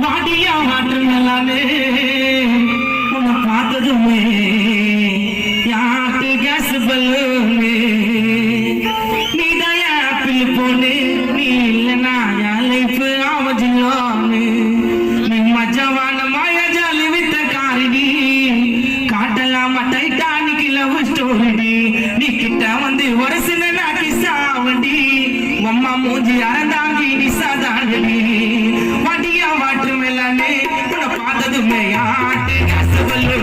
வாடியா மாற்று நல்லானே உன்னை பார்த்ததுமே யாட்டு கேஸ் பல்லு நீ தான் ஆப்பிள் போனு நீ இல்லைனா என் லைஃப் ஆவதில்லான்னு நீ மஜவான மாயா ஜாலி வித்த காரிடி காட்டலாமா டைட்டானிக் லவ் ஸ்டோரி நீ கிட்ட வந்து ஒரு சின்ன நாட்டி சாவண்டி அம்மா மூஞ்சி அறந்தாங்கி நீ சாதாண்டி வாட்டியா வாட்டு மேலானே உன்னை பார்த்ததுமே யாட்டு கசபல்லு